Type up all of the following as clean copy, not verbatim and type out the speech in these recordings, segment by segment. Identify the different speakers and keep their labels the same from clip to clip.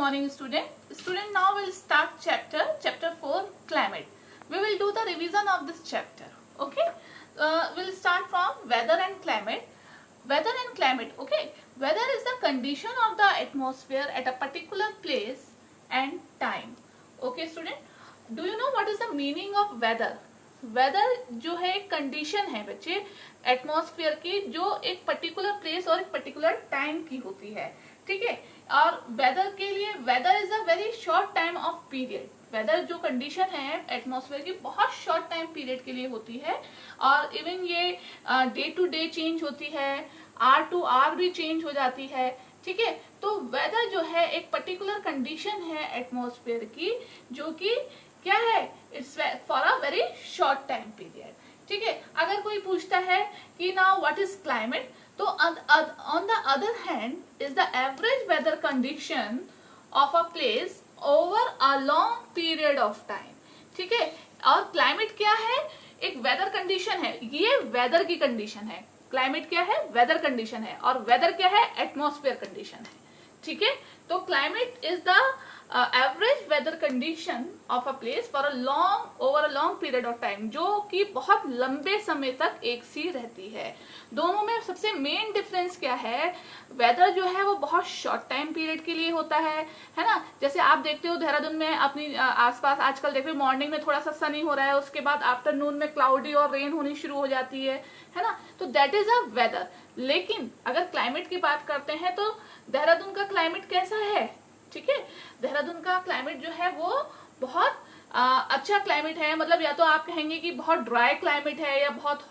Speaker 1: morning student. Now we'll start chapter 4 climate. We will do the revision of this chapter. Okay, we'll start from weather and climate. Okay, weather is the condition of the atmosphere at a particular place and time. Okay student, do you know what is the meaning of weather? Weather जो है एक condition है बच्चे atmosphere की, जो एक particular place और एक पर्टिकुलर टाइम की होती है. ठीक है, और वेदर के लिए weather is a very short time of period. Weather जो कंडीशन है एटमॉस्फेयर की बहुत शॉर्ट टाइम पीरियड के लिए होती है, और इवन ये डे टू डे चेंज होती है, आवर टू आवर भी चेंज हो जाती है. ठीक है, तो वेदर जो है एक पर्टिकुलर कंडीशन है एटमॉस्फेयर की, जो कि क्या है, it's for a very short time period. ठीक है, अगर कोई पूछता है कि नाउ व्हाट इज क्लाइमेट, तो on the other hand is the average weather condition of a place over a long period of time. ठीक है, और क्लाइमेट क्या है, एक वेदर कंडीशन है. ये वेदर की कंडीशन है. क्लाइमेट क्या है, वेदर कंडीशन है, और वेदर क्या है, एटमॉस्फेयर कंडीशन है. ठीक है, तो climate is the average weather condition of a place for over a long period of time, जो कि बहुत लंबे समय तक एक सी रहती है. दोनों में सबसे मेन डिफरेंस क्या है, वेदर जो है वो बहुत शॉर्ट टाइम पीरियड के लिए होता है ना. जैसे आप देखते हो देहरादून में अपनी आसपास आजकल देखते हो मॉर्निंग में थोड़ा सा सनी हो रहा है, उसके बाद आफ्टरनून में क्लाउडी और रेन होनी शुरू हो जाती है ना. तो दैट इज अ वेदर. लेकिन अगर क्लाइमेट की बात करते हैं तो देहरादून का क्लाइमेट कैसा है. ठीक है, देहरादून का क्लाइमेट जो है वो बहुत अच्छा क्लाइमेट है. मतलब या तो आप कहेंगे कि बहुत ड्राई क्लाइमेट है या बहुत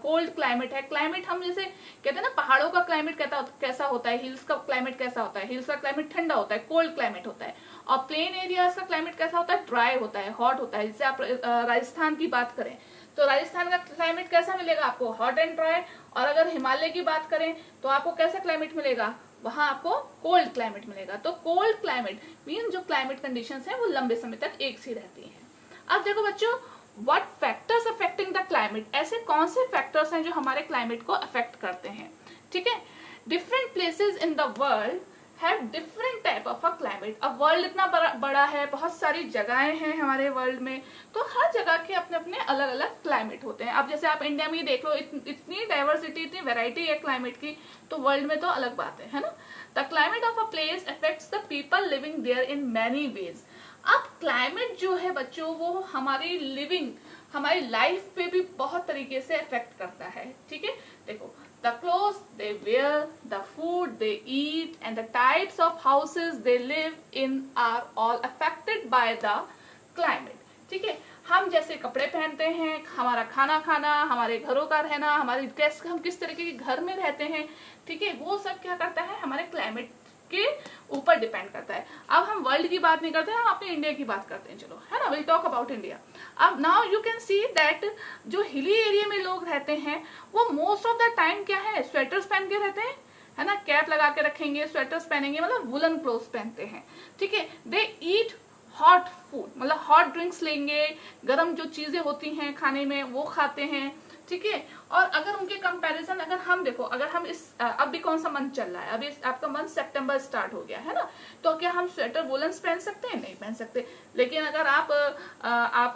Speaker 1: कोल्ड क्लाइमेट है. क्लाइमेट हम जैसे कहते हैं ना, पहाड़ों का क्लाइमेट कैसा होता है, हिल्स का क्लाइमेट कैसा होता है. हिल्स का क्लाइमेट ठंडा होता है, कोल्ड क्लाइमेट होता है. और प्लेन एरियाज का क्लाइमेट कैसा होता है, ड्राई होता है, हॉट होता है. जैसे आप राजस्थान की बात करें तो राजस्थान का क्लाइमेट कैसा मिलेगा आपको, हॉट एंड ड्राई. और अगर हिमालय की बात करें तो आपको कैसा क्लाइमेट मिलेगा, वहां आपको कोल्ड क्लाइमेट मिलेगा. तो कोल्ड क्लाइमेट मीन जो क्लाइमेट कंडीशंस हैं वो लंबे समय तक एक सी रहती हैं. अब देखो बच्चों, what factors affecting the climate, ऐसे कौन से फैक्टर्स हैं जो हमारे क्लाइमेट को अफेक्ट करते हैं. ठीक है, different places in the world have different type of a climate. अब वर्ल्ड इतना बड़ा है, बहुत सारी जगहें हैं हमारे वर्ल्ड में, तो हर जगह के अपने अपने अलग अलग क्लाइमेट होते हैं. अब जैसे आप इंडिया में ही देख लो, इतनी डाइवर्सिटी, इतनी वैरायटी है क्लाइमेट की, तो वर्ल्ड में तो अलग बात है ना. The climate of a place affects the people living there in many ways. अब क्लाइमेट जो है बच्चों वो हमारी लिविंग, हमारी लाइफ पे भी बहुत तरीके से अफेक्ट करता है. ठीक है, देखो, the clothes they wear, the food they eat, and the types of houses they live in are all affected by the climate. ठीक है, हम जैसे कपड़े पहनते हैं, हमारा खाना खाना, हमारे घरों का रहना, हम किस तरीके के घर में रहते हैं, ठीक है, वो सब क्या करता है, हमारे क्लाइमेट के ऊपर डिपेंड करता है. अब हम वर्ल्ड की बात नहीं करते हैं, हम अपने इंडिया की बात करते हैं. चलो, है ना, विल टॉक अबाउट इंडिया. अब now you can see that जो हिली एरिया में लोग रहते हैं वो मोस्ट ऑफ द टाइम क्या है, स्वेटर्स पहन के रहते हैं, है ना, कैप लगा के रखेंगे, स्वेटर्स पहनेंगे, मतलब वुलन क्लोथ्स पहनते हैं. ठीक है, दे ईट हॉट फूड, मतलब हॉट ड्रिंक्स लेंगे, गर्म जो चीजें होती हैं खाने में वो खाते हैं. ठीक है, और अगर उनके कंपैरिजन अगर हम देखो, अगर हम अब भी कौन सा मंथ चल रहा है, अभी आपका मंथ सितंबर स्टार्ट हो गया है ना, तो क्या हम स्वेटर वुलन्स पहन सकते हैं, नहीं पहन सकते. लेकिन अगर आप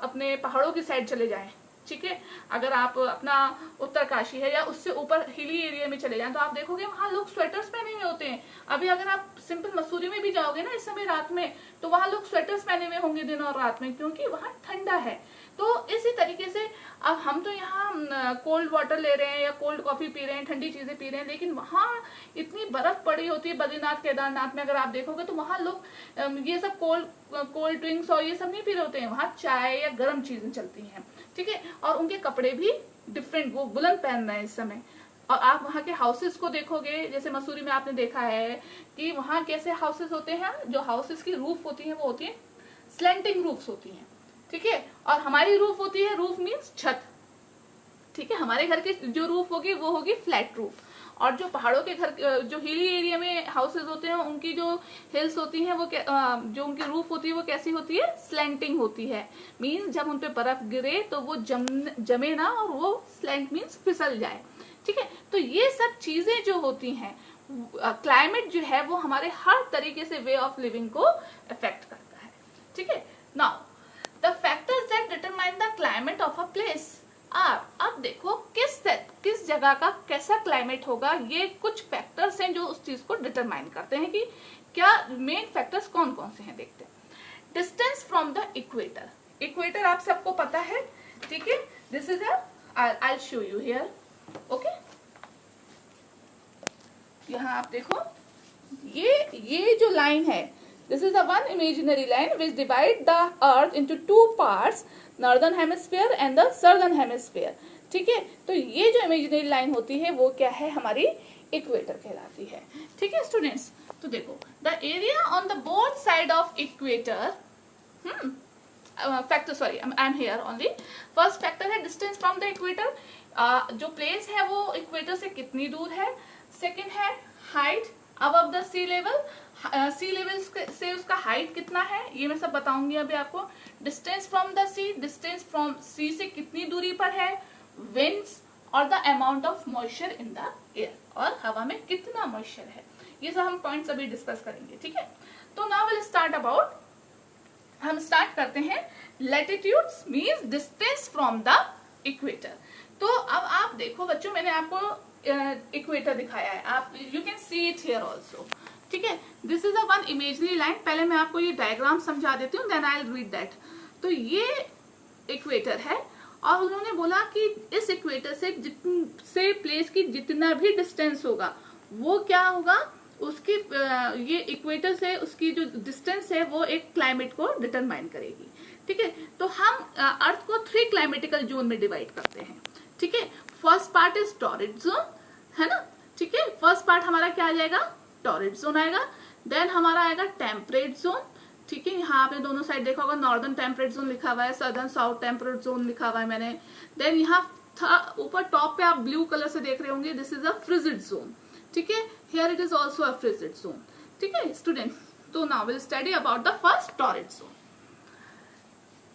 Speaker 1: अपने पहाड़ों की साइड चले जाएं, ठीक है, अगर आप अपना उत्तरकाशी है या उससे ऊपर हिली एरिया में चले जाएं, तो आप देखोगे वहां लोग स्वेटर्स पहने हुए होते हैं. अभी अगर आप सिंपल मसूरी में भी जाओगे ना इस समय रात में, तो वहां लोग स्वेटर्स पहने हुए होंगे दिन और रात में, क्योंकि वहां ठंडा है. तो इसी तरीके से अब हम तो यहाँ कोल्ड वाटर ले रहे हैं या कोल्ड कॉफी पी रहे हैं, ठंडी चीजें पी रहे हैं, लेकिन वहाँ इतनी बर्फ पड़ी होती है. बद्रीनाथ केदारनाथ में अगर आप देखोगे तो वहाँ लोग ये सब कोल्ड ड्रिंक्स और ये सब नहीं पी रहे होते हैं, वहाँ चाय या गर्म चीजें चलती हैं. ठीक है, और उनके कपड़े भी डिफरेंट, वो वुलन पहन रहे हैं इस समय. और आप वहाँ के हाउसेस को देखोगे, जैसे मसूरी में आपने देखा है कि वहाँ कैसे हाउसेस होते हैं, जो हाउसेस की रूफ होती है वो होती है स्लैंटिंग रूफ्स होती हैं. ठीक है, और हमारी रूफ होती है, रूफ मीन्स छत. ठीक है, हमारे घर की जो रूफ होगी वो होगी फ्लैट रूफ. और जो पहाड़ों के घर, जो हिली एरिया में हाउसेस होते हैं, उनकी जो हिल्स होती हैं वो जो उनकी रूफ होती है वो कैसी होती है, स्लैंटिंग होती है. मीन्स जब उन पे बर्फ गिरे तो वो जमे ना, और वो स्लैंट मीन्स फिसल जाए. ठीक है, तो ये सब चीजें जो होती हैं क्लाइमेट जो है वो हमारे हर तरीके से वे ऑफ लिविंग को अफेक्ट करता है, ठीक है। Now the factors that determine the climate of a place are, अब देखो किस जगह का कैसा क्लाइमेट होगा, ये कुछ फैक्टर्स हैं जो उस चीज को डिटरमाइन करते हैं कि क्या मेन फैक्टर्स कौन कौन से हैं, देखते हैं। Distance from the equator, equator आप सबको पता है, ठीक है। This is I show you here, okay. यहाँ आप देखो ये जो लाइन है, this is a one imaginary line which divide the earth into two parts, northern hemisphere and the southern hemisphere, ठीक है। तो ये जो इमेजिनरी लाइन होती है वो क्या है, हमारी इक्वेटर कहलाती है, ठीक है स्टूडेंट्स। तो देखो the area on the both side of equator, factor sorry I am here only, first factor है डिस्टेंस फ्रॉम द इक्वेटर, जो प्लेस है वो इक्वेटर से कितनी दूर है। सेकेंड है height above the sea level, sea level से उसका हाइट कितना है, ये मैं सब बताऊंगी अभी आपको। Distance from the sea, distance from sea से कितनी दूरी पर है। विंड्स और the amount of moisture in the air, और हवा में कितना मॉइस्चर है, ये सब हम पॉइंट्स अभी डिस्कस करेंगे, ठीक है। तो नाउ विल स्टार्ट अबाउट, हम स्टार्ट करते हैं latitudes means distance from the equator. तो अब आप देखो बच्चों, मैंने आपको इक्वेटर दिखाया है, आप you can see it here also, ठीक है। This is a one imaginary line, पहले मैं आपको ये डायग्राम समझा देती हूँ, then I will read that. तो ये इक्वेटर है और उन्होंने बोला कि इस इक्वेटर से प्लेस की जितना भी डिस्टेंस होगा वो क्या होगा, उसकी ये इक्वेटर से उसकी जो डिस्टेंस है वो एक क्लाइमेट को डिटरमाइन करेगी, ठीक है। तो हम अर्थ को 3 क्लाइमेटिकल जोन में डिवाइड करते हैं, ठीक है। First part is torrid zone, है ना, ठीक है। फर्स्ट पार्ट हमारा क्या आ जाएगा, टॉरिड जोन आएगा। देन हमारा आएगा टेम्परेट जोन, ठीक है। यहाँ आपने दोनों साइड देखा होगा, नॉर्दर्न टेम्परेट जोन लिखा हुआ है, सदर्न साउथ टेम्परेट जोन लिखा हुआ है मैंने। देन यहाँ ऊपर टॉप पे आप ब्लू कलर से देख रहे होंगे, this is a frigid zone, ठीक है। Here it is also a frigid zone, ठीक है स्टूडेंट। तो now will study about the first torrid zone.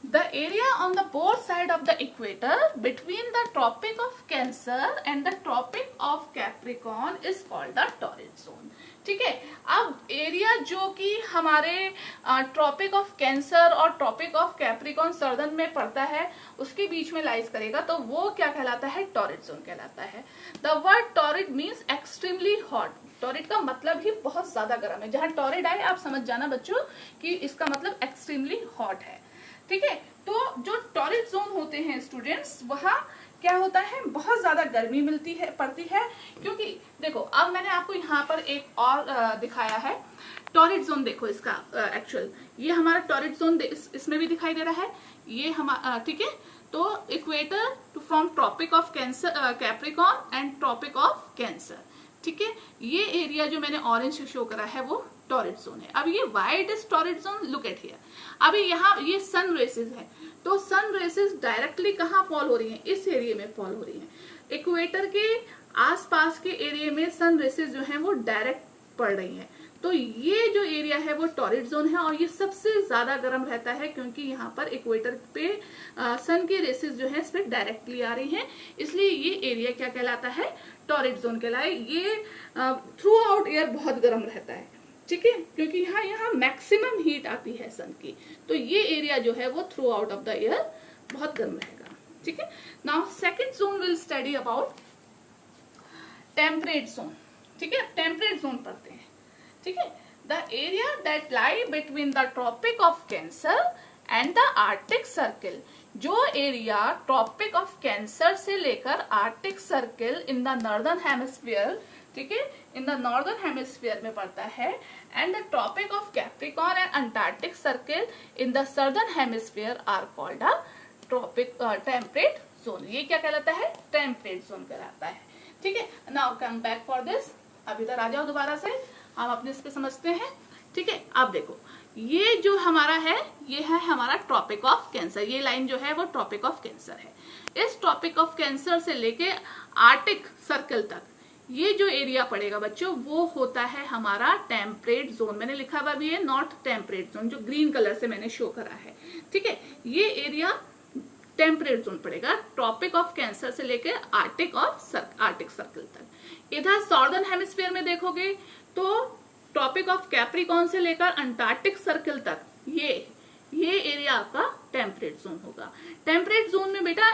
Speaker 1: The area on the both side of the equator between the Tropic of Cancer and the Tropic of Capricorn is called the torrid zone, ठीक है। अब area जो कि हमारे tropic of cancer और tropic of Capricorn southern में पड़ता है उसके बीच में लाइज करेगा, तो वो क्या कहलाता है, टॉरिड जोन कहलाता है। The word torrid means extremely hot, torrid का मतलब ही बहुत ज्यादा गर्म है, जहां टॉरिड आए आप समझ जाना बच्चों कि इसका मतलब एक्सट्रीमली हॉट है, ठीक है। तो जो टॉरिड जोन होते हैं स्टूडेंट्स, वहां क्या होता है, बहुत ज्यादा गर्मी पड़ती है, क्योंकि देखो अब मैंने आपको यहाँ पर एक और दिखाया है टॉरिड जोन, देखो इसका एक्चुअल ये हमारा टॉरिड जोन इसमें भी दिखाई दे रहा है, ये हमारा, ठीक है। तो equator from tropic of cancer capricorn and tropic of cancer, ठीक है। ये एरिया जो मैंने ऑरेंज शो करा है वो टॉरिड जोन है। अब ये white is torrid zone, look at here. अभी यहाँ ये सन रेसेस है, तो सन रेसेस डायरेक्टली कहाँ फॉल हो रही हैं, इस एरिया में फॉल हो रही हैं। इक्वेटर के आसपास के एरिया में सन रेसेस जो हैं वो डायरेक्ट पड़ रही हैं, तो ये जो एरिया है वो टॉरिड जोन है और ये सबसे ज्यादा गर्म रहता है, क्योंकि यहाँ पर इक्वेटर पे सन के रेसेस जो है इस पे डायरेक्टली आ रही हैं, इसलिए ये एरिया क्या कहलाता है, टॉरिड जोन कहलाए। ये थ्रू आउट ईयर बहुत गर्म रहता है, ठीक है, क्योंकि यहाँ मैक्सिमम हीट आती है सन की, तो ये एरिया जो है वो throughout of the year बहुत गर्म रहेगा, ठीक है। Now second zone will study about temperate zone, ठीक है। टेम्परेट जोन पढ़ते हैं, ठीक है। The area that lie between the Tropic of Cancer and the Arctic Circle, जो एरिया ट्रॉपिक ऑफ कैंसर से लेकर Arctic Circle in the northern hemisphere, ठीक है, इन द नॉर्दर्न हेमिस्फीयर में पड़ता है, and the Tropic of Capricorn and Antarctic Circle in the southern hemisphere are called a tropic temperate zone. ये क्या कहलाता है, टेम्परेट जोन कहलाता है, ठीक है। Now come back for this, अब इधर आ जाओ दोबारा से, हम अपने इस पे समझते हैं, ठीक है। अब देखो ये जो हमारा है ये है हमारा ट्रॉपिक ऑफ कैंसर, ये लाइन जो है वो ट्रॉपिक ऑफ कैंसर है। इस ट्रॉपिक ऑफ कैंसर से लेके आर्टिक सर्कल तक ये जो एरिया पड़ेगा बच्चों वो होता है हमारा टेम्परेट जोन, मैंने लिखा हुआ भी है नॉर्थ टेम्परेट जोन, जो ग्रीन कलर से मैंने शो करा है, ठीक है। ये एरिया टेम्परेट जोन पड़ेगा, ट्रॉपिक ऑफ कैंसर से लेकर आर्टिक सर्कल तक। इधर सॉर्दर्न हेमिस्फीयर में देखोगे तो ट्रॉपिक ऑफ कैप्रिकॉर्न से लेकर अंटार्कटिक सर्कल तक ये एरिया आपका टेम्परेट जोन होगा। टेम्परेट जोन में बेटा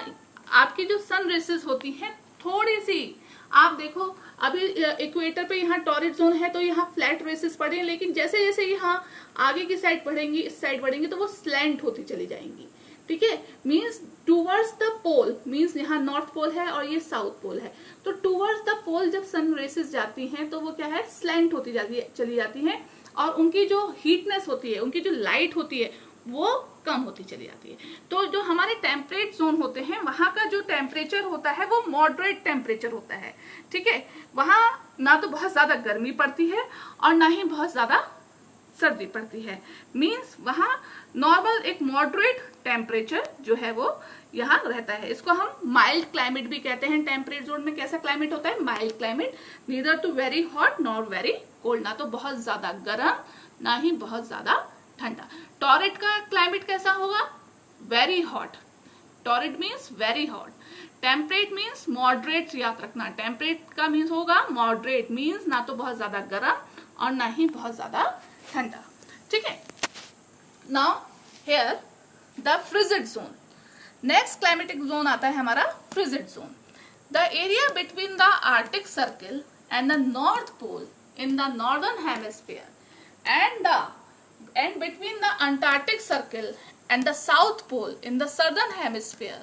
Speaker 1: आपकी जो सन रेसेस होती हैं थोड़ी सी, आप देखो अभी इक्वेटर पे यहाँ टॉरिड जोन है तो यहाँ फ्लैट रेसेस पड़े, लेकिन जैसे जैसे यहाँ आगे की साइड बढ़ेंगी, इस साइड बढ़ेंगी तो वो स्लैंट होती चली जाएंगी। ठीक है, means towards the pole, means यहाँ नॉर्थ पोल है और ये साउथ पोल है, तो टूवर्ड्स द पोल जब सन रेसेस जाती हैं तो वो क्या है, स्लैंट होती चली जाती है, और उनकी जो हीटनेस होती है, उनकी जो लाइट होती है वो कम होती चली जाती है। तो जो हमारे टेम्परेट जोन होते हैं वहां का जो टेम्परेचर होता है वो मॉडरेट टेम्परेचर होता है। ठीक है, वहां ना तो बहुत ज्यादा गर्मी पड़ती है और ना ही बहुत ज्यादा सर्दी पड़ती है, मीन्स वहां नॉर्मल एक मॉडरेट टेम्परेचर जो है वो यहाँ रहता है। इसको हम माइल्ड क्लाइमेट भी कहते हैं। टेम्परेट जोन में कैसा क्लाइमेट होता है, mild climate, neither too very hot nor very cold, ना तो बहुत ज्यादा गर्म ना ही बहुत ज्यादा ठंडा। टॉरिड का क्लाइमेट कैसा होगा, very hot, torrid means very hot. Temperate means moderate, याद रखना, टेम्परेट का मीन्स होगा मॉडरेट, मीन्स ना तो बहुत ज्यादा गर्म और ना ही बहुत ज्यादा ठंडा। ठीक है, now here the frigid zone, next climatic zone आता है हमारा frigid zone. The area between the Arctic Circle and the North Pole in the northern hemisphere and between the Antarctic Circle and the South Pole in the Southern Hemisphere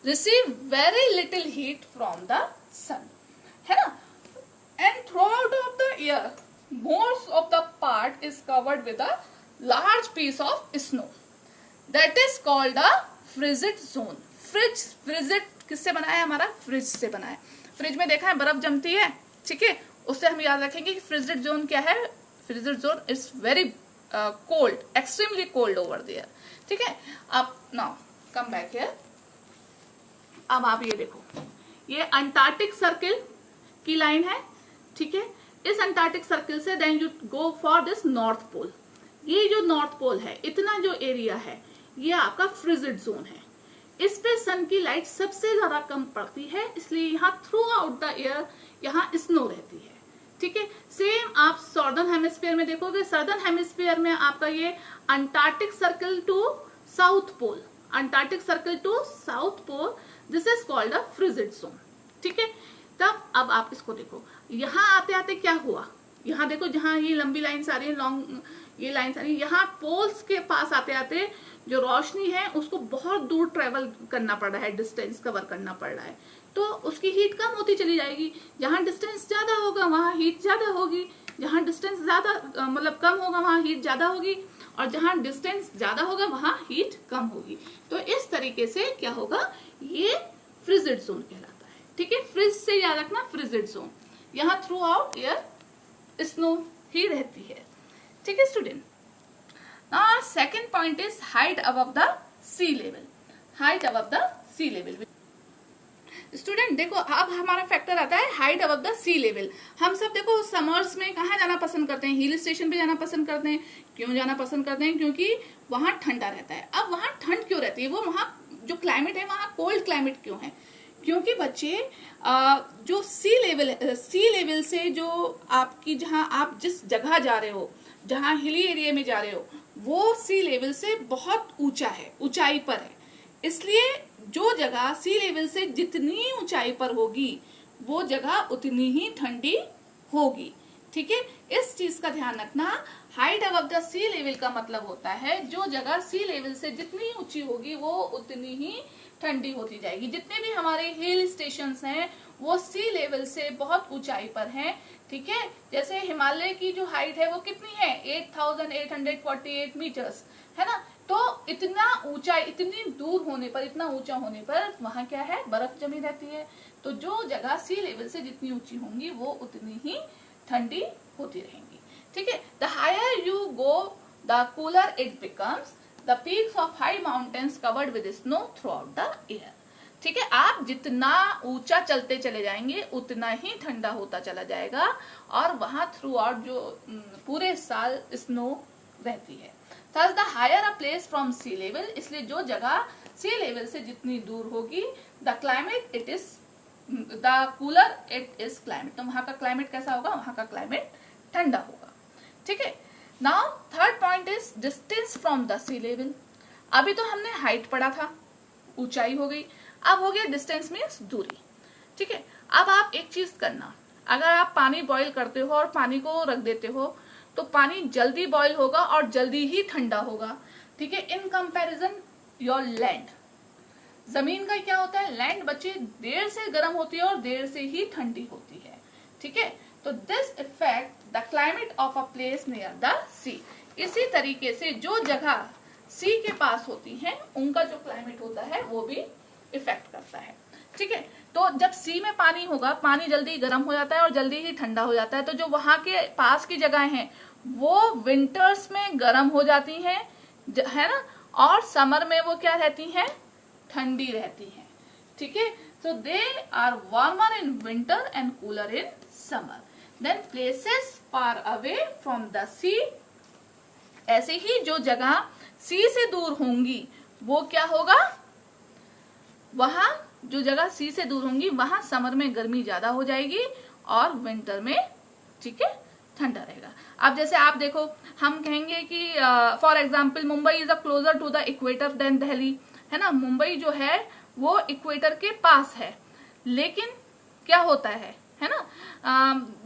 Speaker 1: receive very little heat from the sun, है ना, and throughout of the year most of the part is covered with a large piece of snow that is called the frigid zone। Frigid किससे बना है, हमारा fridge से बना है। Fridge में देखा है बर्फ जमती है, ठीक है, उससे हम याद रखेंगे कि फ्रिजिड जोन क्या है, frigid zone is very cold, extremely cold over there. ठीक है, अब नाउ कम बैक हियर, अब आप ये देखो, ये अंटार्कटिक सर्कल की लाइन है। ठीक है, इस अंटार्कटिक सर्कल से then you go for this North Pole, ये जो नॉर्थ पोल है, इतना जो एरिया है ये आपका फ्रिजिड जोन है। इस पे सन की लाइट सबसे ज्यादा कम पड़ती है, इसलिए यहाँ थ्रू आउट द ईयर यहाँ स्नो रहती है। ठीक है, सेम आप सॉर्दर्न हेमिस्फीयर में देखोगे, सदर्न हेमिस्फीयर में आपका ये Antarctic Circle to South Pole, Antarctic Circle to South Pole, this is called a frigid zone. ठीक है, तब अब आप इसको देखो, यहाँ आते आते क्या हुआ, यहाँ देखो जहाँ ये लंबी लाइन्स आ रही है, लॉन्ग ये लाइन्स आ रही है, यहाँ पोल्स के पास आते आते जो रोशनी है उसको बहुत दूर ट्रेवल करना पड़ रहा है, डिस्टेंस कवर करना पड़ रहा है, तो उसकी हीट कम होती चली जाएगी। जहाँ डिस्टेंस ज्यादा होगा वहाँ हीट ज्यादा होगी, जहाँ डिस्टेंस ज्यादा मतलब कम होगा वहाँ हीट ज्यादा होगी, और जहाँ डिस्टेंस ज्यादा होगा वहाँ हीट कम होगी। तो इस तरीके से क्या होगा, ये फ्रिजिड जोन कहलाता है। ठीक है, फ्रिज से याद रखना, फ्रिजिड जोन, यहाँ थ्रू आउट ईयर स्नो ही रहती है। ठीक है student, now second point is height above the sea level, height above the sea level. Student देखो, अब हमारा फैक्टर आता है height above the sea level. हम सब देखो समर्स में कहाँ जाना पसंद करते हैं, हिल स्टेशन पे जाना पसंद करते हैं। क्यों जाना पसंद करते हैं, क्योंकि वहां ठंडा रहता है। अब वहां ठंड क्यों रहती है, वो वहां जो क्लाइमेट है वहां कोल्ड क्लाइमेट क्यों है, क्योंकि बच्चे जो सी लेवल से जो आपकी, जहां आप जिस जगह जा रहे हो, जहां हिली एरिया में जा रहे हो, वो सी लेवल से बहुत ऊंचा है, ऊंचाई पर है, इसलिए जो जगह सी लेवल से जितनी ऊंचाई पर होगी वो जगह उतनी ही ठंडी होगी। ठीक है, इस चीज का ध्यान रखना। Height above the sea level का मतलब होता है जो जगह सी लेवल से जितनी ऊंची होगी वो उतनी ही ठंडी होती जाएगी। जितने भी हमारे हिल स्टेशंस हैं वो सी लेवल से बहुत ऊंचाई पर हैं। ठीक है, जैसे हिमालय की जो हाइट है वो कितनी है, 8,848 मीटर्स, है ना। तो इतना ऊंचा, इतनी दूर होने पर, इतना ऊंचा होने पर वहां क्या है, बर्फ जमी रहती है। तो जो जगह सी लेवल से जितनी ऊंची होंगी वो उतनी ही ठंडी होती रहेंगी। ठीक है, the higher you go the cooler it becomes, the peaks of high mountains covered with snow throughout the year. ठीक है, आप जितना ऊंचा चलते चले जाएंगे उतना ही ठंडा होता चला जाएगा, और वहां थ्रू आउट जो पूरे साल स्नो रहती है। Thus the higher a place from sea level, इसलिए जो जगह सी लेवल से जितनी दूर होगी, the climate it is the cooler it is climate, तो वहां का क्लाइमेट कैसा होगा, वहां का क्लाइमेट ठंडा होगा. ठीक है. Now third point is distance from the sea level. अभी तो हमने हाइट पढ़ा था, ऊंचाई हो गई, अब हो गया डिस्टेंस मीन्स दूरी. ठीक है. अब आप एक चीज करना, अगर आप पानी बॉईल करते हो और पानी को रख देते हो तो पानी जल्दी बॉईल होगा और जल्दी ही ठंडा होगा. ठीक है. इन कंपैरिजन योर लैंड, जमीन का क्या होता है, लैंड बच्चे देर से गर्म होती है और देर से ही ठंडी होती है. ठीक है. तो this effect the climate of a place near the sea. इसी तरीके से जो जगह सी के पास होती है उनका जो क्लाइमेट होता है वो भी इफेक्ट करता है. ठीक है. तो जब सी में पानी होगा, पानी जल्दी गर्म हो जाता है और जल्दी ही ठंडा हो जाता है, तो जो वहां के पास की जगह हैं वो विंटर्स में गर्म हो जाती हैं, है ना, और समर में वो क्या रहती हैं, ठंडी रहती हैं. ठीक है. So they are warmer in winter and cooler in summer. Then places far away from the sea, ऐसे ही जो जगह सी से दूर होंगी वो क्या होगा, वहां जो जगह सी से दूर होंगी वहां समर में गर्मी ज्यादा हो जाएगी और विंटर में, ठीक है, ठंडा रहेगा. अब जैसे आप देखो, हम कहेंगे कि for example Mumbai is a closer to the equator than Delhi, है ना. मुंबई जो है वो इक्वेटर के पास है, लेकिन क्या होता है ना,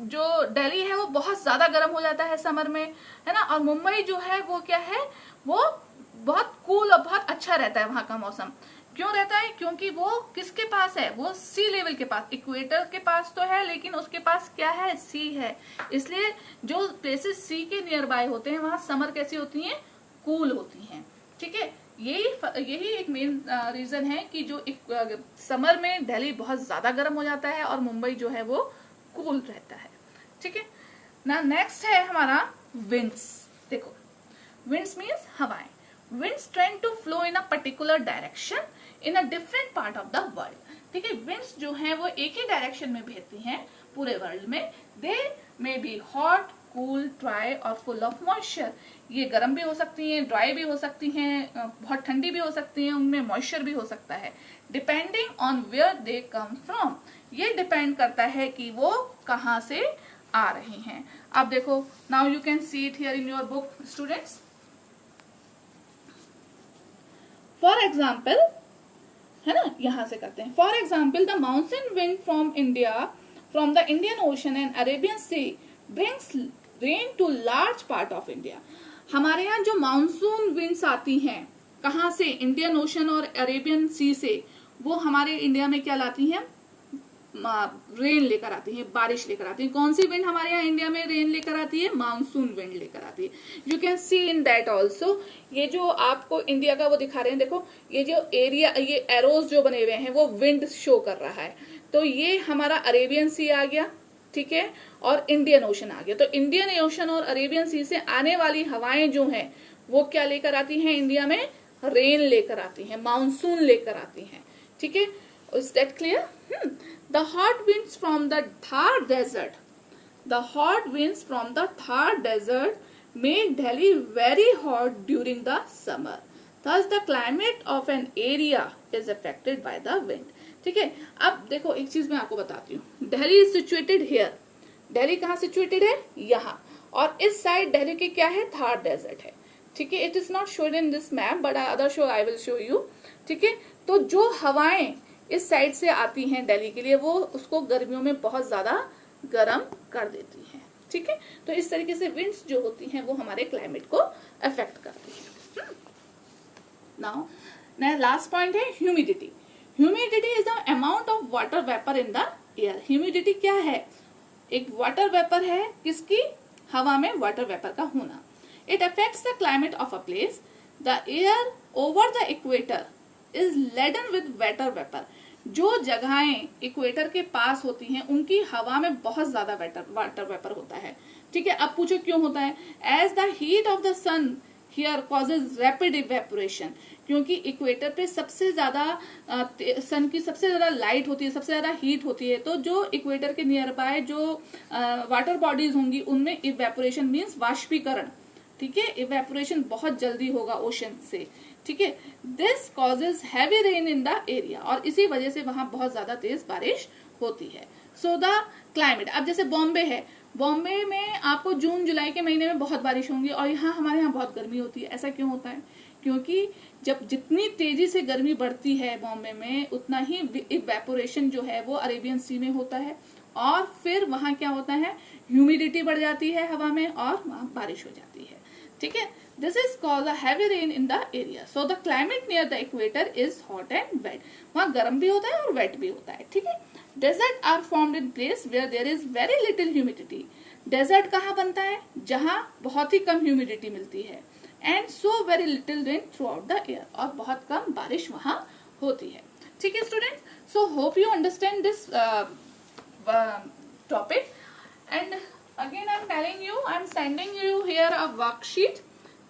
Speaker 1: जो दिल्ली है वो बहुत ज्यादा गर्म हो जाता है समर में, है ना, और मुंबई जो है वो क्या है, वो बहुत कूल और बहुत अच्छा रहता है वहां का मौसम. क्यों रहता है, क्योंकि वो किसके पास है, वो सी लेवल के पास, इक्वेटर के पास तो है लेकिन उसके पास क्या है, सी है. इसलिए जो प्लेसेस सी के नियर बाय होते हैं वहां समर कैसी होती हैं, कूल होती हैं. ठीक है. यही एक मेन रीजन है कि जो समर में दिल्ली बहुत ज्यादा गर्म हो जाता है और मुंबई जो है वो कूल रहता है. ठीक है ना. नेक्स्ट है हमारा विंड्स. देखो, विंड्स मीन्स हवाएं. Winds trend to flow in a particular direction in a different part of the world. ठीक है. विंड्स जो हैं वो एक ही डायरेक्शन में बहती हैं पूरे वर्ल्ड में. They may be hot, cool, dry और फुल ऑफ मॉइस्चर. ये गर्म भी हो सकती हैं, ड्राई भी हो सकती हैं, बहुत ठंडी भी हो सकती हैं, उनमें मॉइस्चर भी हो सकता है, depending on where they come from. ये डिपेंड करता है कि वो कहाँ से आ रही हैं. अब देखो, now you can see it here in your book students. For example, है ना, यहां से करते हैं. For example, the monsoon wind from India, from the Indian Ocean and Arabian Sea brings rain to large part of India. हमारे यहाँ जो monsoon winds आती हैं, कहाँ से, इंडियन ओशन और अरेबियन सी से, वो हमारे इंडिया में क्या लाती हैं, रेन लेकर आती है, बारिश लेकर आती है. कौन सी विंड हमारे यहाँ इंडिया में रेन लेकर आती है, मानसून विंड लेकर आती है. You can C in that also. ये जो आपको इंडिया का वो दिखा रहे हैं, देखो ये जो एरिया, ये एरोज जो बने हुए हैं वो विंड शो कर रहा है. तो ये हमारा अरेबियन सी आ गया, ठीक है, और इंडियन ओशन आ गया. तो इंडियन ओशन और अरेबियन सी से आने वाली हवाएं जो हैं वो क्या लेकर आती हैं, इंडिया में रेन लेकर आती हैं, मानसून लेकर आती हैं. ठीक है. Is that clear? The hot winds from the Thar desert, the hot winds from the Thar desert make Delhi very hot during the summer. Thus the climate of an area is affected by the wind. ठीक है. अब देखो एक चीज मैं आपको बताती हूँ. Delhi is situated here. Delhi कहाँ सिचुएटेड है, यहाँ, और इस साइड दिल्ली के क्या है, थार डेजर्ट है. ठीक है. It is not showed in this map but other show I will show you. ठीक है. तो जो हवाएं इस साइड से आती हैं दिल्ली के लिए, वो उसको गर्मियों में बहुत ज्यादा गर्म कर देती हैं. ठीक है. तो इस तरीके से विंड्स जो होती हैं वो हमारे क्लाइमेट को अफेक्ट करती हैं. नाउ लास्ट पॉइंट है humidity. Humidity is the amount of water vapour in the air. Humidity क्या है, एक वाटर वेपर है, किसकी, हवा में वाटर वेपर का होना. It affects the climate of a place. The air over the equator is laden with water vapour. जो जगहें इक्वेटर के पास होती हैं उनकी हवा में बहुत ज्यादा वाटर वेपर होता है. ठीक है. अब पूछो क्यों होता है. As the heat of the sun here causes rapid evaporation. क्योंकि इक्वेटर पे सबसे ज्यादा सन की सबसे ज्यादा लाइट होती है, सबसे ज्यादा हीट होती है. तो जो इक्वेटर के नियर बाय जो वाटर बॉडीज होंगी उनमें इवेपोरेशन मीन्स वाष्पीकरण, ठीक है, इवेपोरेशन बहुत जल्दी होगा ओशन से, ठीक है। This causes heavy rain in the area, और इसी वजह से वहां बहुत ज्यादा तेज बारिश होती है। सो द क्लाइमेट, अब जैसे बॉम्बे है, बॉम्बे में आपको जून जुलाई के महीने में बहुत बारिश होंगी, और यहाँ हमारे यहाँ बहुत गर्मी होती है। ऐसा क्यों होता है? क्योंकि जब जितनी तेजी से गर्मी बढ़ती है बॉम्बे में, उतना ही इवेपोरेशन जो है वो अरेबियन सी में होता है, और फिर वहां क्या होता है, ह्यूमिडिटी बढ़ जाती है हवा में, और वहां बारिश हो जाती है, ठीक है। This is called a heavy rain in the area. So the climate near the equator is hot and wet, वहां गर्म भी होता है और वेट भी होता है, ठीक है। Desert are formed in place where there is very little humidity. Desert कहाँ बनता है? जहां बहुत ही कम ह्यूमिडिटी मिलती है, and so very little rain through out the air, और बहुत कम बारिश वहां होती है, ठीक है student. So hope you understand this topic, and again I am telling you, I am sending you here a worksheet,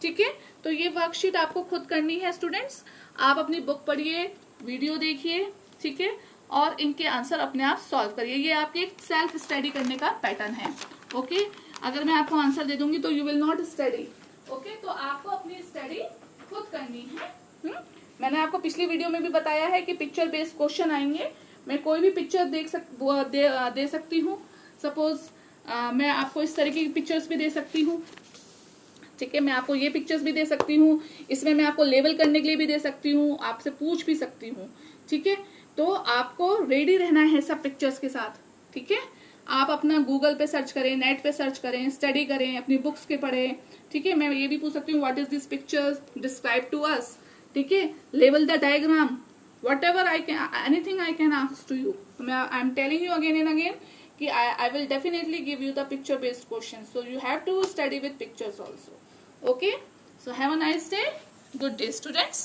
Speaker 1: ठीक है। तो ये वर्कशीट आपको खुद करनी है स्टूडेंट्स। आप अपनी बुक पढ़िए, वीडियो देखिए, ठीक है, और इनके आंसर अपने आप सॉल्व करिए। ये आपकी एक सेल्फ स्टडी करने का पैटर्न है, ओके। अगर मैं आपको आंसर दे दूंगी तो you will not study, okay. तो आपको अपनी स्टडी खुद करनी है। मैंने आपको पिछली वीडियो में भी बताया है कि पिक्चर बेस्ड क्वेश्चन आएंगे। मैं कोई भी पिक्चर दे सकती हूँ। सपोज मैं आपको इस तरीके की पिक्चर्स भी दे सकती हूँ, ठीक है। मैं आपको ये पिक्चर्स भी दे सकती हूँ, इसमें मैं आपको लेवल करने के लिए भी दे सकती हूँ, आपसे पूछ भी सकती हूँ, ठीक है। तो आपको रेडी रहना है सब पिक्चर्स के साथ, ठीक है। आप अपना गूगल पे सर्च करें, नेट पे सर्च करें, स्टडी करें, अपनी बुक्स के पढ़ें, ठीक है। मैं ये भी पूछ सकती हूँ, what is this pictures, describe to us, ठीक है, लेवल the diagram, whatever I can, anything I can ask to you. I am telling you again and again कि I will definitely give you the picture based questions, so you have to study with pictures also, okay. So have a nice day, good day students.